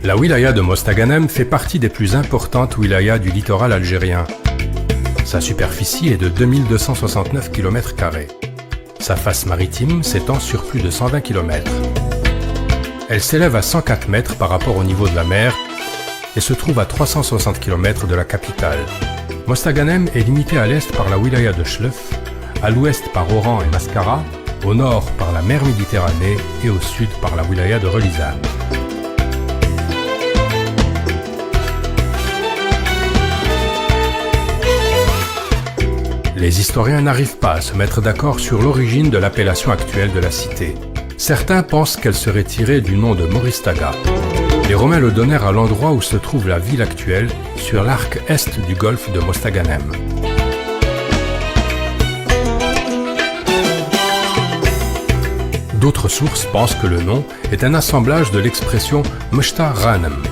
La wilaya de Mostaganem fait partie des plus importantes wilayas du littoral algérien. Sa superficie est de 2269 km². Sa face maritime s'étend sur plus de 120 km. Elle s'élève à 104 mètres par rapport au niveau de la mer et se trouve à 360 km de la capitale. Mostaganem est limitée à l'est par la wilaya de Chlef, à l'ouest par Oran et Mascara, au nord par la mer Méditerranée et au sud par la wilaya de Relizane. Les historiens n'arrivent pas à se mettre d'accord sur l'origine de l'appellation actuelle de la cité. Certains pensent qu'elle serait tirée du nom de Moristaga. Les Romains le donnèrent à l'endroit où se trouve la ville actuelle, sur l'arc est du golfe de Mostaganem. D'autres sources pensent que le nom est un assemblage de l'expression Meshta Ghanem.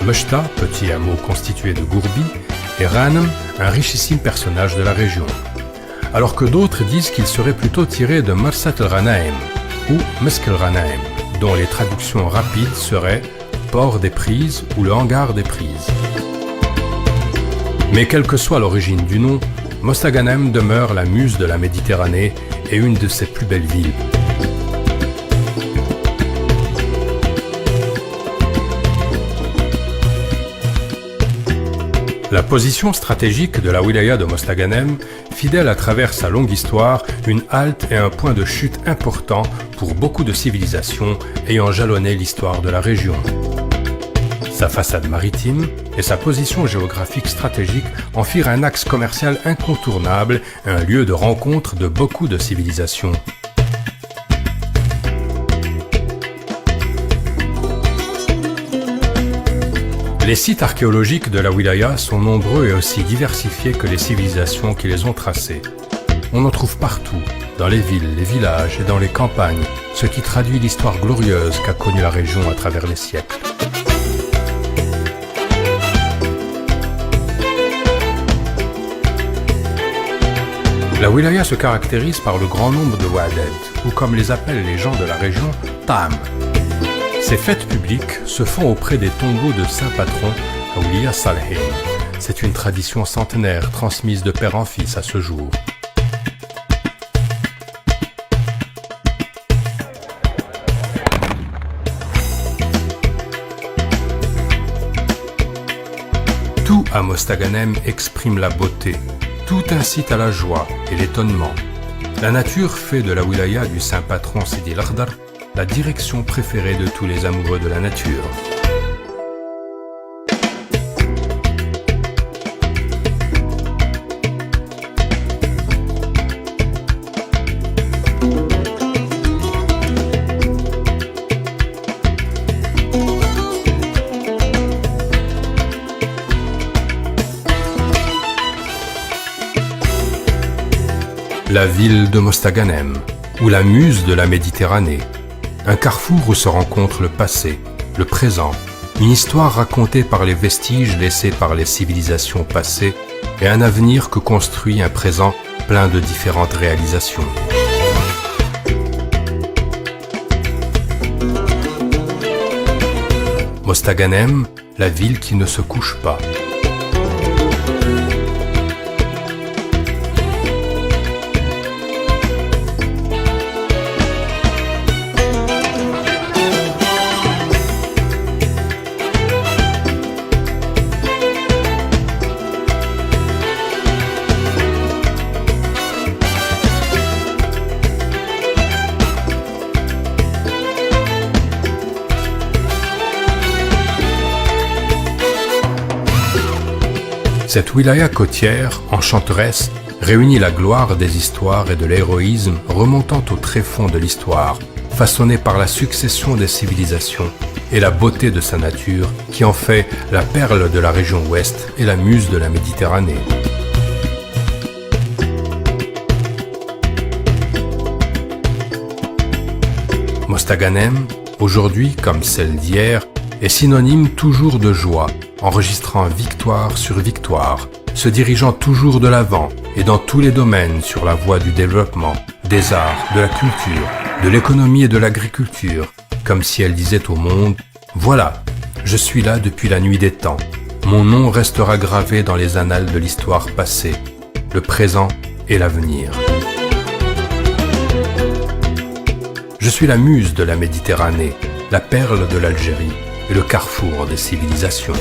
Meshta, petit hameau constitué de Gourbi, et Ghanem, un richissime personnage de la région. Alors que d'autres disent qu'il serait plutôt tiré de Marsat el-Ghanaim ou Mesk el-Ghanaim, dont les traductions rapides seraient port des prises ou le hangar des prises. Mais quelle que soit l'origine du nom, Mostaganem demeure la muse de la Méditerranée et une de ses plus belles villes. La position stratégique de la wilaya de Mostaganem, fidèle à travers sa longue histoire, une halte et un point de chute important pour beaucoup de civilisations ayant jalonné l'histoire de la région. Sa façade maritime et sa position géographique stratégique en firent un axe commercial incontournable, un lieu de rencontre de beaucoup de civilisations. Les sites archéologiques de la wilaya sont nombreux et aussi diversifiés que les civilisations qui les ont tracés. On en trouve partout, dans les villes, les villages et dans les campagnes, ce qui traduit l'histoire glorieuse qu'a connue la région à travers les siècles. La wilaya se caractérise par le grand nombre de wa'adet, ou comme les appellent les gens de la région, tam. Ces fêtes publiques se font auprès des tombeaux de saints patrons Awliya Salihin. C'est une tradition centenaire transmise de père en fils à ce jour. Tout à Mostaganem exprime la beauté, tout incite à la joie et l'étonnement. La nature fait de la wilaya du saint patron Sidi el-Akhdar la direction préférée de tous les amoureux de la nature. La ville de Mostaganem, ou la muse de la Méditerranée. Un carrefour où se rencontrent le passé, le présent, une histoire racontée par les vestiges laissés par les civilisations passées et un avenir que construit un présent plein de différentes réalisations. Mostaganem, la ville qui ne se couche pas. Cette wilaya côtière, enchanteresse, réunit la gloire des histoires et de l'héroïsme remontant au tréfonds de l'histoire, façonné par la succession des civilisations et la beauté de sa nature qui en fait la perle de la région ouest et la muse de la Méditerranée. Mostaganem, aujourd'hui comme celle d'hier, est synonyme toujours de joie, enregistrant victoire sur victoire, se dirigeant toujours de l'avant et dans tous les domaines sur la voie du développement, des arts, de la culture, de l'économie et de l'agriculture, comme si elle disait au monde « Voilà, Je suis là depuis la nuit des temps. Mon nom restera gravé dans les annales de l'histoire passée, le présent et l'avenir. Je suis la muse de la Méditerranée, la perle de l'Algérie et le carrefour des civilisations.